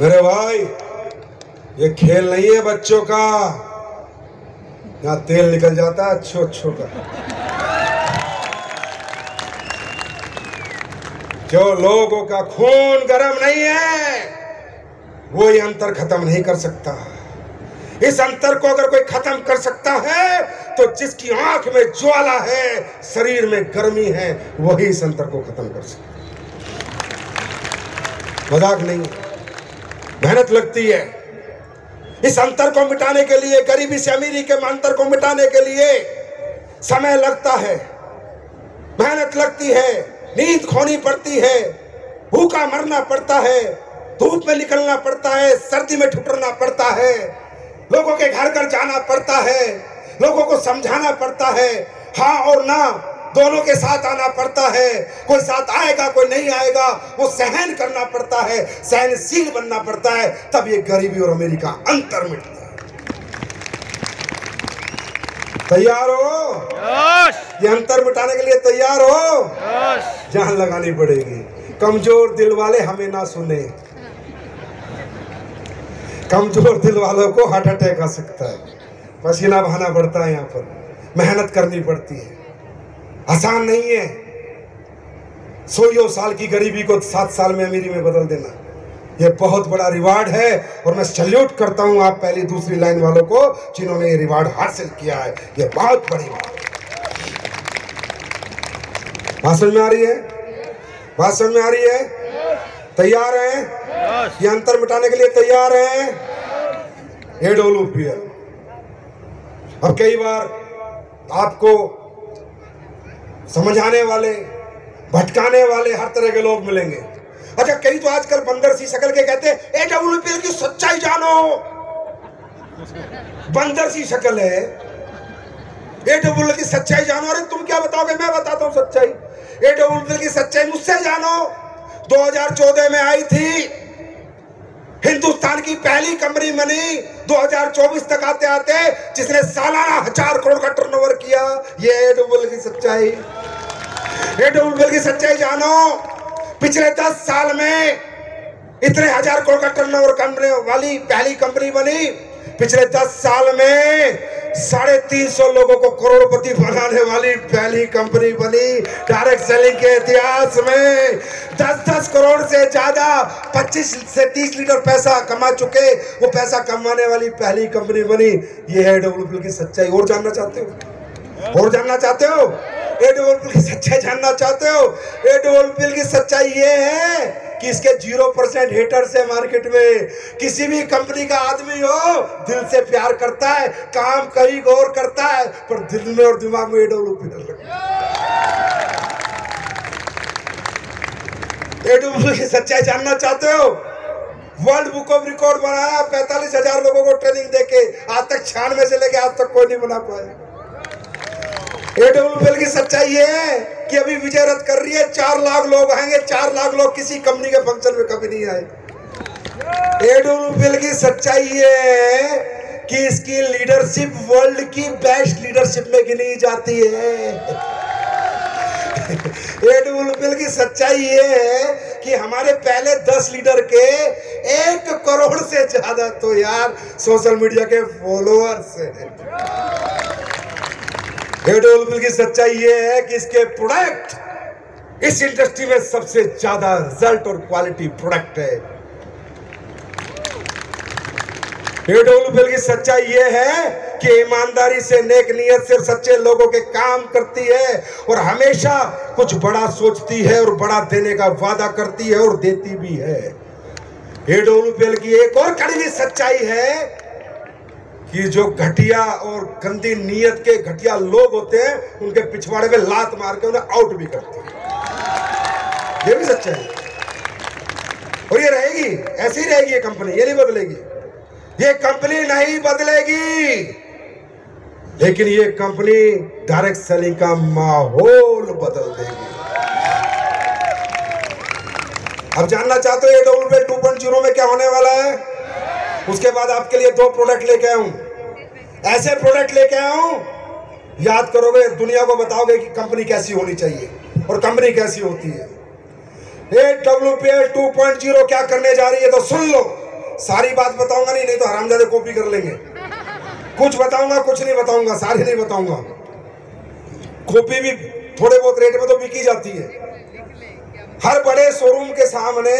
मेरे भाई, ये खेल नहीं है बच्चों का, यहाँ तेल निकल जाता है अच्छो अच्छो का। जो लोगों का खून गर्म नहीं है वो ये अंतर खत्म नहीं कर सकता। इस अंतर को अगर कोई खत्म कर सकता है तो जिसकी आंख में ज्वाला है, शरीर में गर्मी है, वही इस अंतर को खत्म कर सकता है। मजाक नहीं, मेहनत लगती है इस अंतर को मिटाने के लिए। गरीबी से अमीरी के अंतर को मिटाने के लिए समय लगता है, मेहनत लगती है, नींद खोनी पड़ती है, भूखा मरना पड़ता है, धूप में निकलना पड़ता है, सर्दी में ठुकरना पड़ता है, लोगों के घर घर जाना पड़ता है, लोगों को समझाना पड़ता है, हाँ और ना दोनों के साथ आना पड़ता है। कोई साथ आएगा कोई नहीं आएगा, वो सहन करना पड़ता है, सहनशील बनना पड़ता है, तब ये गरीबी और अमीरी का अंतर मिटता है। तैयार हो? ये अंतर मिटाने के लिए तैयार हो? जान लगानी पड़ेगी। कमजोर दिल वाले हमें ना सुने, कमजोर दिल वालों को हार्ट अटैक आ सकता है। पसीना बहाना पड़ता है, यहाँ पर मेहनत करनी पड़ती है, आसान नहीं है। 100 साल की गरीबी को 7 साल में अमीरी में बदल देना, ये बहुत बड़ा रिवार्ड है। और मैं सैल्यूट करता हूं आप पहली दूसरी लाइन वालों को जिन्होंने ये रिवार्ड हासिल किया है। ये बहुत बड़ी बात। बात समझ में आ रही है? बात समझ में आ रही है? तैयार हैं? ये अंतर मिटाने के लिए तैयार हैं? AWPL। अब कई बार आपको समझाने वाले, भटकाने वाले हर तरह के लोग मिलेंगे। अच्छा, कई तो आजकल बंदर सी शक्ल के कहते हैं AWPL की सच्चाई जानो। बंदर सी शक्ल है, AWPL की सच्चाई जानो। अरे तुम क्या बताओगे, मैं बताता हूं सच्चाई। AWPL की सच्चाई मुझसे जानो। 2014 में आई थी, हिंदुस्तान की पहली कंपनी बनी। 2024 तक आते आते जिसने सालाना 1000 करोड़ का टर्नओवर किया, ये AWPL की सच्चाई। AWPL की सच्चाई जानो। पिछले 10 साल में इतने 1000 करोड़ का टर्नओवर करने वाली पहली कंपनी बनी। पिछले 10 साल में 350 लोगों को करोड़पति बनाने वाली पहली कंपनी बनी। डायरेक्ट सेलिंग के इतिहास में 10-10 करोड़ से ज्यादा 25 से 30 लीटर पैसा कमा चुके, वो पैसा कमाने वाली पहली कंपनी बनी। ये है AWPL की सच्चाई। और जानना चाहते हो? और जानना चाहते हो? AWPL की सच्चाई जानना चाहते हो? AWPL की सच्चाई ये है कि इसके 0% हेटर्स है मार्केट में। किसी भी कंपनी का आदमी हो, दिल से प्यार करता है, काम कहीं और करता है, पर दिल में और दिमाग में AWPL रखता है। AWPL की सच्चाई जानना चाहते हो? वर्ल्ड बुक ऑफ रिकॉर्ड बनाया 45,000 लोगों को ट्रेनिंग देके, आज तक 96 से लेके आज तक कोई नहीं बना पाया। AWPL की सच्चाई ये है कि अभी विजय रथ कर रही है, 4 लाख लोग आएंगे। 4 लाख लोग किसी कंपनी के फंक्शन में कभी नहीं आए। AWPL की सच्चाई ये है कि इसकी लीडरशिप वर्ल्ड की बेस्ट लीडरशिप में गिनी जाती है। AWPL की सच्चाई ये है कि हमारे पहले 10 लीडर के 1 करोड़ से ज्यादा तो यार सोशल मीडिया के फॉलोअर्स हैं। AWPL की सच्चाई ये है कि इसके प्रोडक्ट इस इंडस्ट्री में सबसे ज्यादा रिजल्ट और क्वालिटी प्रोडक्ट है। AWPL की सच्चाई ये है कि ईमानदारी से, नेक नियत से, सच्चे लोगों के काम करती है और हमेशा कुछ बड़ा सोचती है और बड़ा देने का वादा करती है और देती भी है। AWPL की एक और कड़वी सच्चाई है कि जो घटिया और गंदी नीयत के घटिया लोग होते हैं, उनके पिछवाड़े में लात मार के उन्हें आउट भी करती है। ये भी सच्चाई है और ये रहेगी, ऐसी ही रहेगी ये कंपनी, ये नहीं बदलेगी। ये कंपनी नहीं बदलेगी, लेकिन ये कंपनी डायरेक्ट सेलिंग का माहौल बदल देगी। अब जानना चाहते हो AWPL 2.0 में क्या होने वाला है? उसके बाद आपके लिए 2 प्रोडक्ट लेके आया हूं। ऐसे प्रोडक्ट लेके आया हूं, याद करोगे, दुनिया को बताओगे कि कंपनी कैसी होनी चाहिए और कंपनी कैसी होती है। AWPL 2.0 क्या करने जा रही है तो सुन लो। सारी बात बताऊंगा नहीं, नहीं तो हरामजादे कॉपी कर लेंगे। कुछ बताऊंगा, कुछ नहीं बताऊंगा, सारी नहीं बताऊंगा। कॉपी भी थोड़े बहुत रेट में तो बिकी जाती है। हर बड़े शोरूम के सामने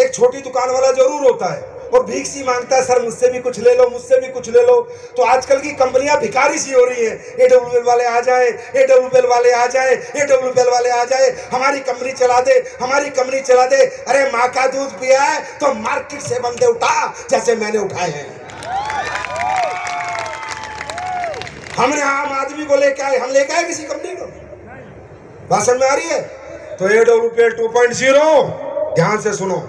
एक छोटी दुकान वाला जरूर होता है और भीख सी मांगता है, सर मुझसे भी कुछ ले लो, मुझसे भी कुछ ले लो। तो आजकल की कंपनियां भिखारी सी हो रही हैं। AWL वाले आ जाए, AWL वाले आ जाए, AWL वाले आ जाए, हमारी कंपनी चला दे, हमारी कंपनी चला दे। अरे माँ का दूध पिया है तो मार्केट से बंदे उठा जैसे मैंने उठाए हैं। हमने आम आदमी को लेके आए, हम लेके आए किसी कंपनी को? भाषण में आ रही है। तो AWL 2.0 ध्यान से सुनो।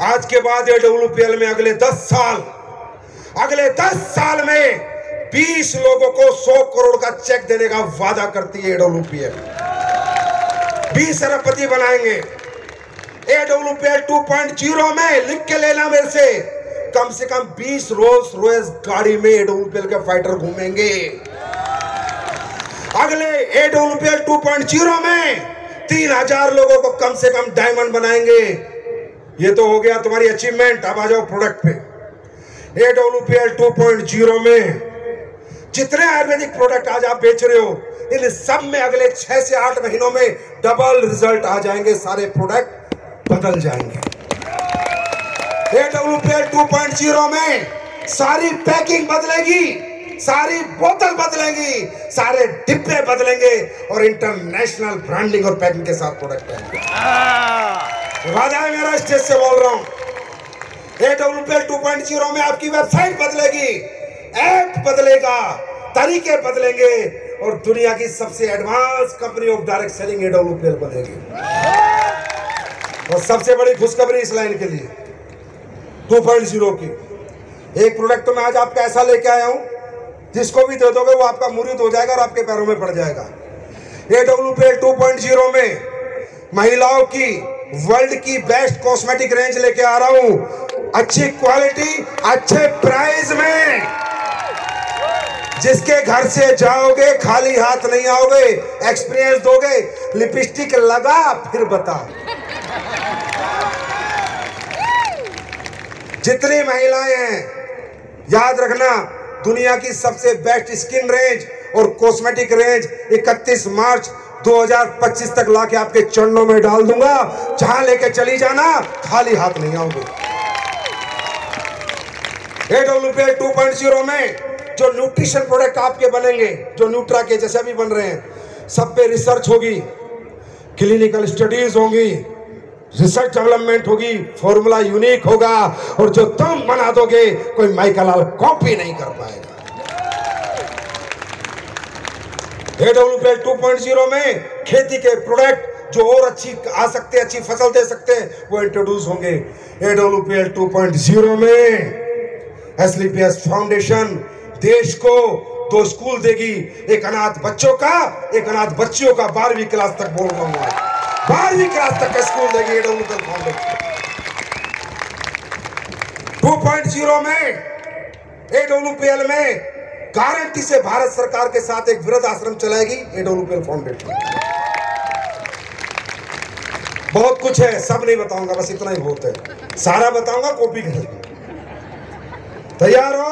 आज के बाद AWL में अगले 10 साल में 20 लोगों को 100 करोड़ का चेक देने का वादा करती है AWL। 20 अरबपति बनाएंगे। AWL 2.0 में लिख के लेना मेरे से कम 20 रोल्स रॉयस गाड़ी में AWL के फाइटर घूमेंगे। अगले AWL 2.0 में 3000 लोगों को कम से कम डायमंड बनाएंगे। ये तो हो गया तुम्हारी अचीवमेंट। अब आ जाओ प्रोडक्ट पे। AWL 2.0 में जितने आयुर्वेदिक प्रोडक्ट आज आप बेच रहे हो, इन सब में अगले 6 से 8 महीनों में डबल रिजल्ट आ जाएंगे। सारे प्रोडक्ट बदल जाएंगे। AWL 2.0 में सारी पैकिंग बदलेगी, सारी बोतल बदलेंगी, सारे डिब्बे बदलेंगे और इंटरनेशनल ब्रांडिंग और पैकिंग के साथ प्रोडक्ट आएंगे। वादा है मेरा, स्टेज से बोल रहा हूं। AWL 2.0 में आपकी वेबसाइट बदलेगी, ऐप बदलेगा, तरीके बदलेंगे और दुनिया की सबसे advance company of direct selling AWL बनेगी। और सबसे बड़ी खुशखबरी इस लाइन के लिए 2.0 की, एक प्रोडक्ट तो मैं आज आपका ऐसा लेके आया हूं जिसको भी दे दोगे वो आपका मुरीद हो जाएगा और आपके पैरों में पड़ जाएगा। AWL 2.0 में महिलाओं की वर्ल्ड की बेस्ट कॉस्मेटिक रेंज लेके आ रहा हूं। अच्छी क्वालिटी, अच्छे प्राइस में। जिसके घर से जाओगे खाली हाथ नहीं आओगे, एक्सपीरियंस दोगे। लिपस्टिक लगा फिर बता। जितनी महिलाएं हैं याद रखना, दुनिया की सबसे बेस्ट स्किन रेंज और कॉस्मेटिक रेंज 31 मार्च 2025 तक लाके आपके चरणों में डाल दूंगा। जहां लेके चली जाना, खाली हाथ नहीं आओगे। AWL 2.0 में जो न्यूट्रिशन प्रोडक्ट आपके बनेंगे, जो न्यूट्रा के जैसे भी बन रहे हैं, सब पे रिसर्च होगी, क्लिनिकल स्टडीज होंगी, रिसर्च डेवलपमेंट होगी, फॉर्मूला यूनिक होगा और जो तुम बना दोगे कोई माइकल लाल कॉपी नहीं कर पाएगा। AWL 2.0 में खेती के प्रोडक्ट जो और अच्छी आ सकते हैं, अच्छी फसल दे सकते हैं, वो इंट्रोड्यूस होंगे। AWL 2.0 में SLPS फाउंडेशन देश को 2 स्कूल देगी, एक अनाथ बच्चों का, एक अनाथ बच्चियों का। 12वीं क्लास तक बोल रहा हूं, 12वीं क्लास तक का स्कूल देगी AWL फाउंडेशन। 2.0 में AWL में गारंटी से भारत सरकार के साथ एक वृद्ध आश्रम चलाएगी AWL फाउंडेशन। बहुत कुछ है, सब नहीं बताऊंगा, बस इतना ही बहुत है। सारा बताऊंगा कॉपी कर। तैयार हो?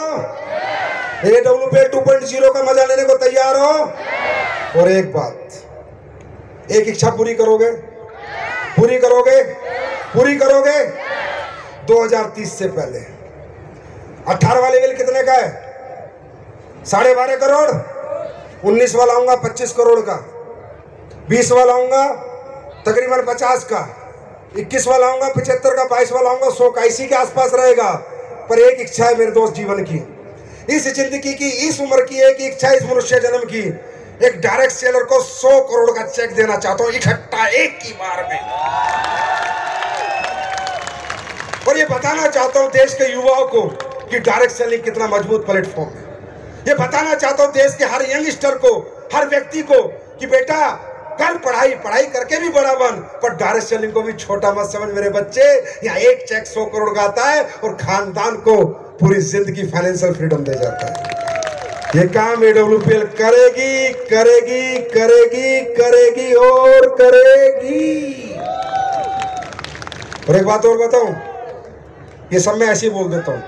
AWL 2.0 का मजा लेने को तैयार हो? और एक बात, एक इच्छा पूरी करोगे? पूरी करोगे? पूरी करोगे? 2030 से पहले 18वां लेवल कितने का है? 12.5 करोड़। 19 वाला आऊंगा 25 करोड़ का। 20 वाला आऊंगा तकरीबन 50 का। 21 वाला आऊंगा 75 का। 22 वाला आऊंगा 100 का। इसी के आसपास रहेगा। पर एक इच्छा है मेरे दोस्त जीवन की, इस जिंदगी की, इस उम्र की एक इच्छा, इस मनुष्य जन्म की, एक डायरेक्ट सेलर को 100 करोड़ का चेक देना चाहता हूं इकट्ठा, एक की बार में। और ये बताना चाहता हूं देश के युवाओं को कि डायरेक्ट सेलिंग कितना मजबूत प्लेटफॉर्म है। ये बताना चाहता हूं देश के हर यंगस्टर को, हर व्यक्ति को कि बेटा कर पढ़ाई, पढ़ाई करके भी बड़ा बन, पर डायरेक्ट सेलिंग को भी छोटा मत समझ मेरे बच्चे। यहाँ एक चेक 100 करोड़ का आता है और खानदान को पूरी जिंदगी फाइनेंशियल फ्रीडम दे जाता है। ये काम AWL करेगी, करेगी, करेगी, करेगी और करेगी। और एक बात और बताऊं, ये सब मैं ऐसे ही बोल देता हूँ।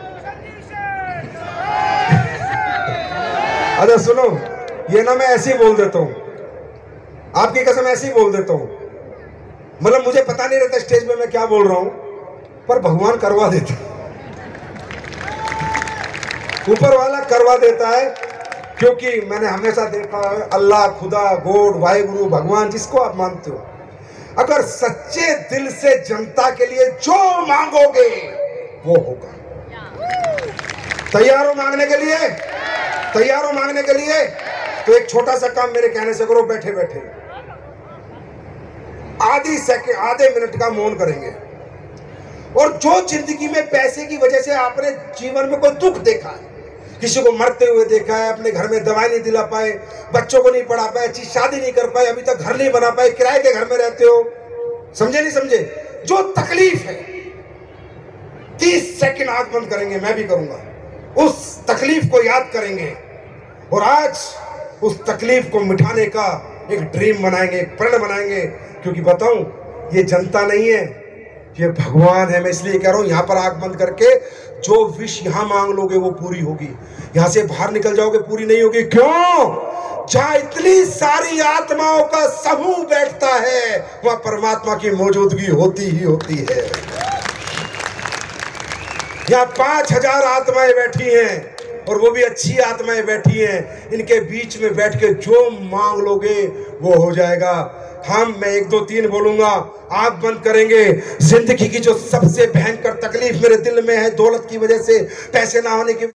अच्छा सुनो, ये ना मैं ऐसे ही बोल देता हूँ, आपकी कसम ऐसे ही बोल देता हूँ। मतलब मुझे पता नहीं रहता स्टेज पे मैं क्या बोल रहा हूँ, पर भगवान करवा देता है, ऊपर वाला करवा देता है। क्योंकि मैंने हमेशा देखा है, अल्लाह, खुदा, गॉड, वाहिगुरु, भगवान, जिसको आप मानते हो, अगर सच्चे दिल से जनता के लिए जो मांगोगे वो होगा। तैयार हो मांगने के लिए? तैयार हो मांगने के लिए? तो एक छोटा सा काम मेरे कहने से करो, बैठे बैठे आधे मिनट का मौन करेंगे। और जो जिंदगी में पैसे की वजह से आपने जीवन में कोई दुख देखा है, किसी को मरते हुए देखा है, अपने घर में दवाई नहीं दिला पाए, बच्चों को नहीं पढ़ा पाए, अच्छी शादी नहीं कर पाए, अभी तक घर नहीं बना पाए, किराए के घर में रहते हो, समझे नहीं समझे, जो तकलीफ है, 30 सेकंड आंख बंद करेंगे, मैं भी करूंगा, उस तकलीफ को याद करेंगे और आज उस तकलीफ को मिटाने का एक ड्रीम बनाएंगे, एक प्रण बनाएंगे। क्योंकि बताऊं, ये जनता नहीं है, ये भगवान है। मैं इसलिए कह रहा हूं, यहां पर आंख बंद करके जो विश यहां मांग लोगे वो पूरी होगी, यहां से बाहर निकल जाओगे पूरी नहीं होगी। क्यों? जहां इतनी सारी आत्माओं का समूह बैठता है वहां परमात्मा की मौजूदगी होती ही होती है। यहाँ 5000 आत्माएं बैठी हैं और वो भी अच्छी आत्माएं बैठी हैं। इनके बीच में बैठ के जो मांग लोगे वो हो जाएगा। मैं 1 2 3 बोलूंगा, आंख बंद करेंगे। जिंदगी की जो सबसे भयंकर तकलीफ मेरे दिल में है, दौलत की वजह से, पैसे ना होने की